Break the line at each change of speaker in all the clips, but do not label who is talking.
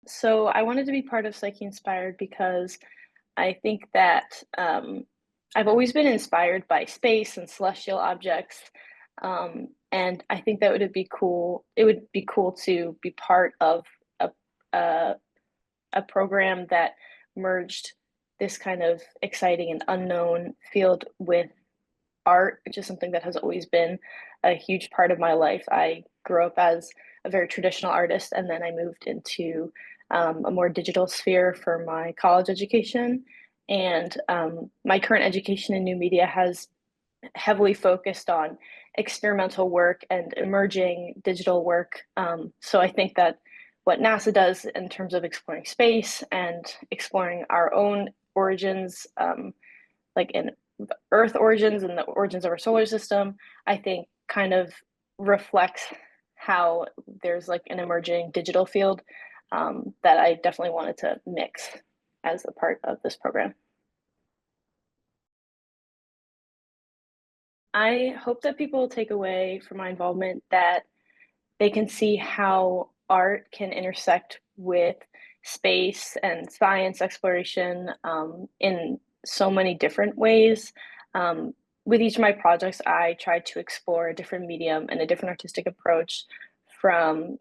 So I wanted to be part of Psyche Inspired because I think that I've always been inspired by space and celestial objects, and I think that would be cool. It would be cool to be part of a a, a program that merged this kind of exciting and unknown field with art, which is something that has always been a huge part of my life. I grew up as a very traditional artist, and then I moved into a more digital sphere for my college education. And my current education in new media has heavily focused on experimental work and emerging digital work. So I think that what NASA does in terms of exploring space and exploring our own origins, like in Earth origins and the origins of our solar system, I think kind of reflects how there's like an emerging digital field that I definitely wanted to mix as a part of this program. I hope that people take away from my involvement that they can see how art can intersect with space and science exploration in so many different ways. Um, with each of my projects, I tried to explore a different medium and a different artistic approach from,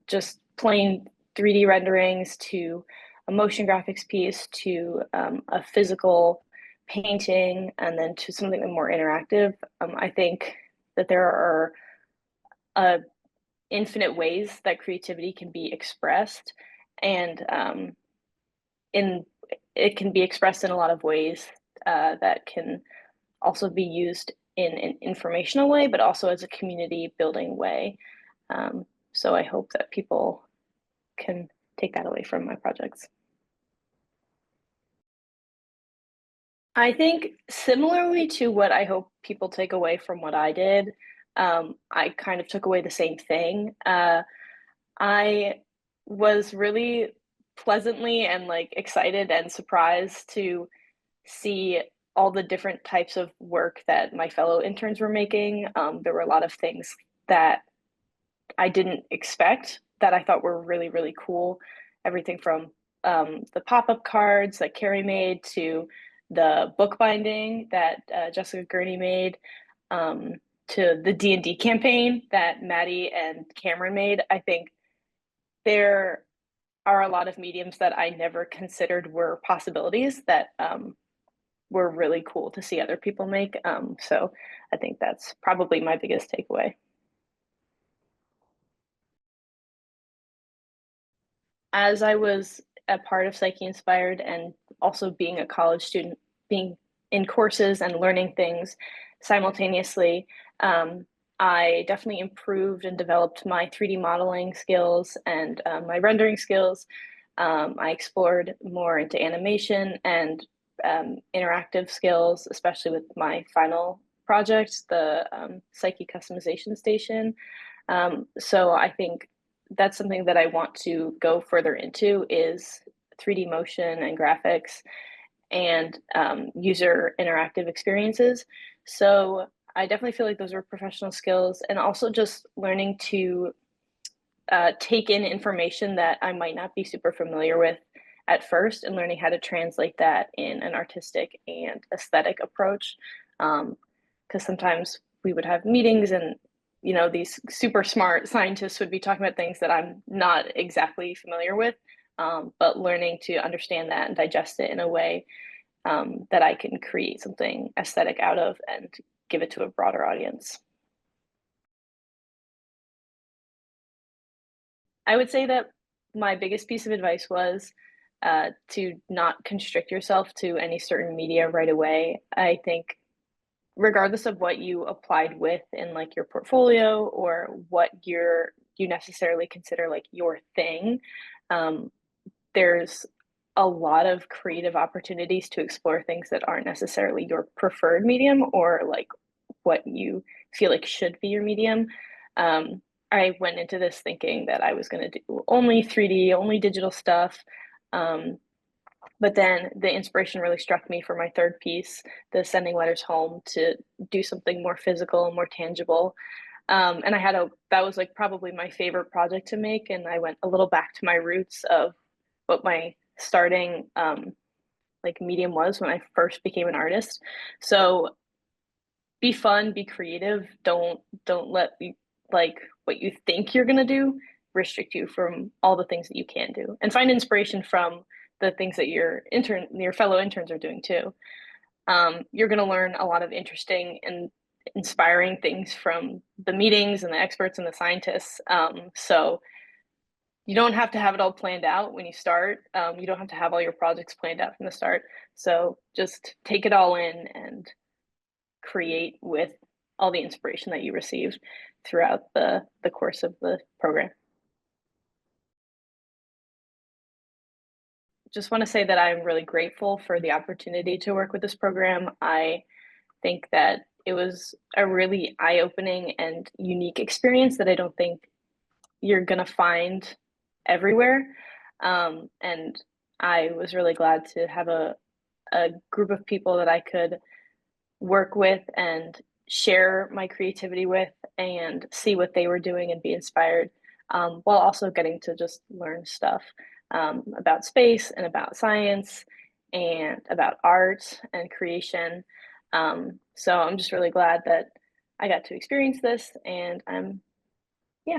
just plain 3D renderings to a motion graphics piece to a physical painting and then to something more interactive. I think that there are uh, infinite ways that creativity can be expressed, and in it can be expressed in a lot of ways that can also be used in an informational way, but also as a community building way. So I hope that people can take that away from my projects. I think similarly to what I hope people take away from what I did, I kind of took away the same thing. I was really pleasantly and like excited and surprised to see all the different types of work that my fellow interns were making. There were a lot of things that I didn't expect that I thought were really, really cool. Everything from the pop-up cards that Carrie made to the bookbinding that Jessica Gurney made, um, to the D&D campaign that Maddie and Cameron made. I think there are a lot of mediums that I never considered were possibilities that were really cool to see other people make. So I think that's probably my biggest takeaway. As I was a part of Psyche Inspired and also being a college student, being in courses and learning things simultaneously, I definitely improved and developed my 3D modeling skills and my rendering skills. I explored more into animation and interactive skills, especially with my final project, the Psyche customization station. So I think that's something that I want to go further into is 3D motion and graphics and user interactive experiences. So I definitely feel like those are professional skills and also just learning to take in information that I might not be super familiar with at first and learning how to translate that in an artistic and aesthetic approach. Because sometimes we would have meetings and these super smart scientists would be talking about things that I'm not exactly familiar with, but learning to understand that and digest it in a way that I can create something aesthetic out of and give it to a broader audience. I would say that my biggest piece of advice was to not constrict yourself to any certain media right away. I think regardless of what you applied with in like your portfolio or what you necessarily consider like your thing, um, there's a lot of creative opportunities to explore things that aren't necessarily your preferred medium or like what you feel like should be your medium. I went into this thinking that I was going to do only 3D, only digital stuff. Um, but then the inspiration really struck me for my third piece, the sending letters home, to do something more physical, more tangible. And that was like probably my favorite project to make. And I went a little back to my roots of what my starting like medium was when I first became an artist. So be fun, be creative. Don't let like what you think you're gonna do restrict you from all the things that you can do, and find inspiration from the things that your fellow interns are doing too. You're gonna learn a lot of interesting and inspiring things from the meetings and the experts and the scientists. So you don't have to have it all planned out when you start. You don't have to have all your projects planned out from the start. So just take it all in and create with all the inspiration that you received throughout the course of the program. Just want to say that I'm really grateful for the opportunity to work with this program. I think that it was a really eye-opening and unique experience that I don't think you're gonna find everywhere. And I was really glad to have a group of people that I could work with and share my creativity with and see what they were doing and be inspired, while also getting to just learn stuff about space and about science and about art and creation. So I'm just really glad that I got to experience this, and yeah.